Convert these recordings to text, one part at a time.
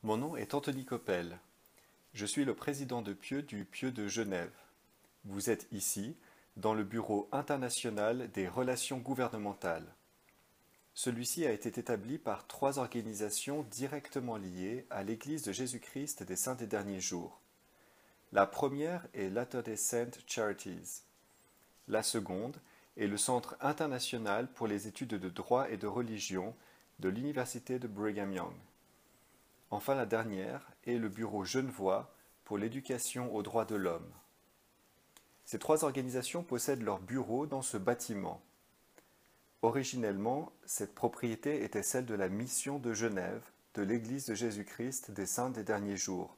Mon nom est Anthony Coppel. Je suis le président de Pieux du Pieux de Genève. Vous êtes ici, dans le Bureau international des relations gouvernementales. Celui-ci a été établi par trois organisations directement liées à l'Église de Jésus-Christ des Saints des Derniers Jours. La première est Latter-day Saint Charities. La seconde est le Centre international pour les études de droit et de religion de l'Université de Brigham Young. Enfin, la dernière est le Bureau genevois pour l'éducation aux droits de l'homme. Ces trois organisations possèdent leur bureau dans ce bâtiment. Originellement, cette propriété était celle de la mission de Genève de l'Église de Jésus-Christ des Saints des Derniers Jours.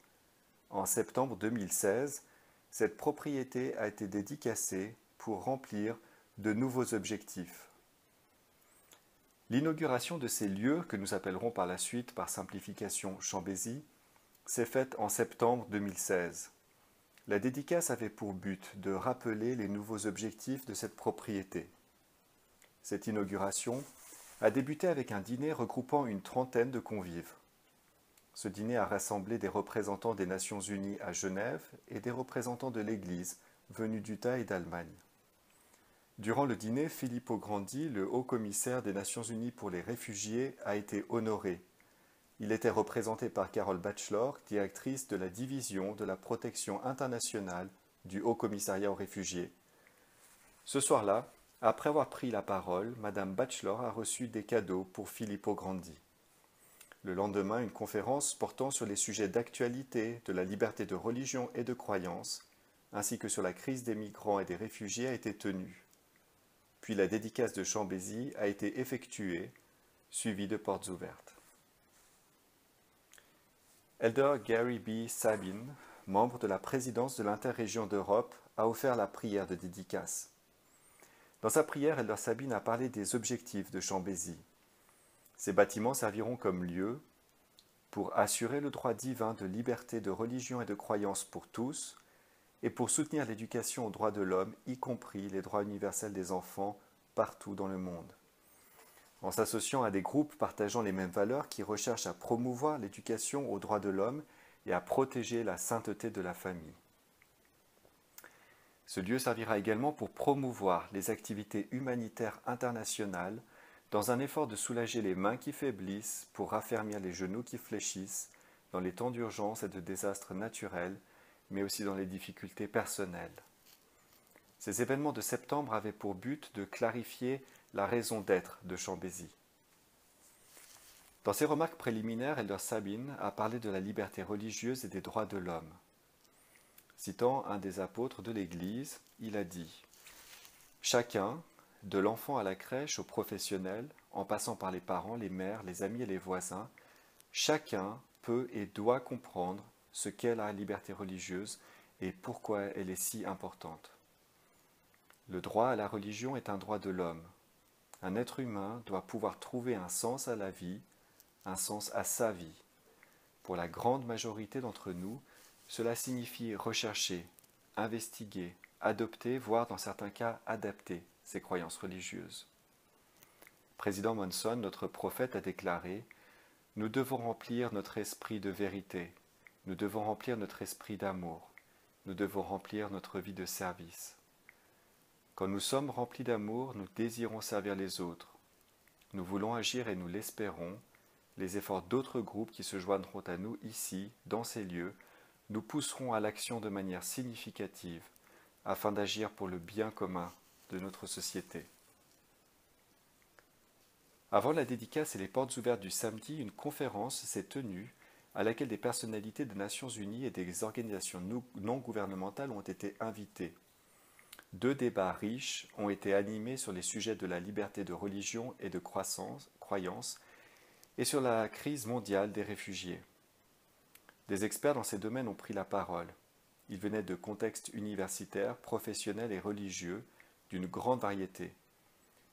En septembre 2016, cette propriété a été dédicacée pour remplir de nouveaux objectifs. L'inauguration de ces lieux, que nous appellerons par la suite par simplification Chambézy, s'est faite en septembre 2016. La dédicace avait pour but de rappeler les nouveaux objectifs de cette propriété. Cette inauguration a débuté avec un dîner regroupant une trentaine de convives. Ce dîner a rassemblé des représentants des Nations Unies à Genève et des représentants de l'Église venus d'Utah et d'Allemagne. Durant le dîner, Filippo Grandi, le haut-commissaire des Nations Unies pour les réfugiés, a été honoré. Il était représenté par Carol Batchelor, directrice de la division de la protection internationale du Haut-Commissariat aux réfugiés. Ce soir-là, après avoir pris la parole, Madame Batchelor a reçu des cadeaux pour Filippo Grandi. Le lendemain, une conférence portant sur les sujets d'actualité, de la liberté de religion et de croyance, ainsi que sur la crise des migrants et des réfugiés a été tenue. Puis la dédicace de Chambézy a été effectuée, suivie de portes ouvertes. Elder Gary B. Sabine, membre de la présidence de l'Interrégion d'Europe, a offert la prière de dédicace. Dans sa prière, Elder Sabine a parlé des objectifs de Chambézy. Ces bâtiments serviront comme lieu pour assurer le droit divin de liberté de religion et de croyance pour tous, et pour soutenir l'éducation aux droits de l'homme, y compris les droits universels des enfants, partout dans le monde. En s'associant à des groupes partageant les mêmes valeurs qui recherchent à promouvoir l'éducation aux droits de l'homme et à protéger la sainteté de la famille. Ce lieu servira également pour promouvoir les activités humanitaires internationales dans un effort de soulager les mains qui faiblissent pour raffermir les genoux qui fléchissent dans les temps d'urgence et de désastres naturels, mais aussi dans les difficultés personnelles. Ces événements de septembre avaient pour but de clarifier la raison d'être de Chambézy. Dans ses remarques préliminaires, Elder Sabine a parlé de la liberté religieuse et des droits de l'homme. Citant un des apôtres de l'Église, il a dit « Chacun, de l'enfant à la crèche au professionnel, en passant par les parents, les mères, les amis et les voisins, chacun peut et doit comprendre ce qu'est la liberté religieuse et pourquoi elle est si importante. Le droit à la religion est un droit de l'homme. Un être humain doit pouvoir trouver un sens à la vie, un sens à sa vie. Pour la grande majorité d'entre nous, cela signifie rechercher, investiguer, adopter, voire dans certains cas adapter ses croyances religieuses. Président Monson, notre prophète, a déclaré « Nous devons remplir notre esprit de vérité. Nous devons remplir notre esprit d'amour. Nous devons remplir notre vie de service. Quand nous sommes remplis d'amour, nous désirons servir les autres. Nous voulons agir et nous l'espérons. Les efforts d'autres groupes qui se joindront à nous ici, dans ces lieux, nous pousseront à l'action de manière significative afin d'agir pour le bien commun de notre société. » Avant la dédicace et les portes ouvertes du samedi, une conférence s'est tenue à laquelle des personnalités des Nations Unies et des organisations non gouvernementales ont été invitées. Deux débats riches ont été animés sur les sujets de la liberté de religion et de croyance et sur la crise mondiale des réfugiés. Des experts dans ces domaines ont pris la parole. Ils venaient de contextes universitaires, professionnels et religieux d'une grande variété,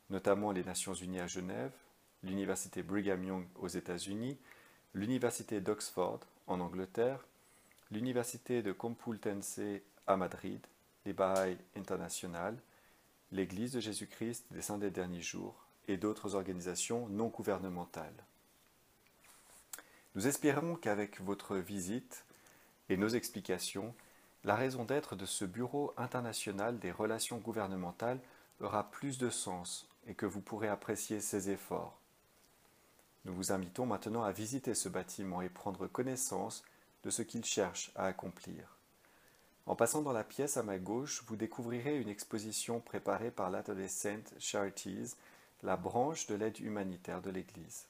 notamment les Nations Unies à Genève, l'Université Brigham Young aux États-Unis, l'Université d'Oxford en Angleterre, l'Université de Complutense à Madrid, les Baha'i International, l'Église de Jésus-Christ des Saints des Derniers Jours et d'autres organisations non gouvernementales. Nous espérons qu'avec votre visite et nos explications, la raison d'être de ce Bureau international des relations gouvernementales aura plus de sens et que vous pourrez apprécier ses efforts. Nous vous invitons maintenant à visiter ce bâtiment et prendre connaissance de ce qu'il cherche à accomplir. En passant dans la pièce à ma gauche, vous découvrirez une exposition préparée par l'Adolescent Charities, la branche de l'aide humanitaire de l'Église.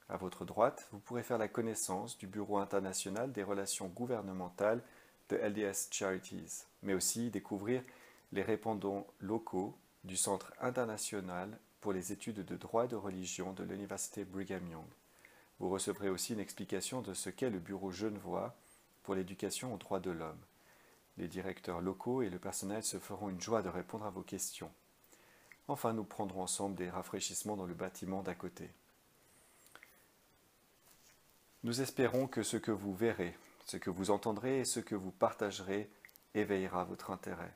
À votre droite, vous pourrez faire la connaissance du Bureau international des relations gouvernementales de LDS Charities, mais aussi découvrir les répondants locaux du Centre international pour les études de droit et de religion de l'Université Brigham Young. Vous recevrez aussi une explication de ce qu'est le Bureau Genevois pour l'éducation aux droits de l'homme. Les directeurs locaux et le personnel se feront une joie de répondre à vos questions. Enfin, nous prendrons ensemble des rafraîchissements dans le bâtiment d'à côté. Nous espérons que ce que vous verrez, ce que vous entendrez et ce que vous partagerez éveillera votre intérêt.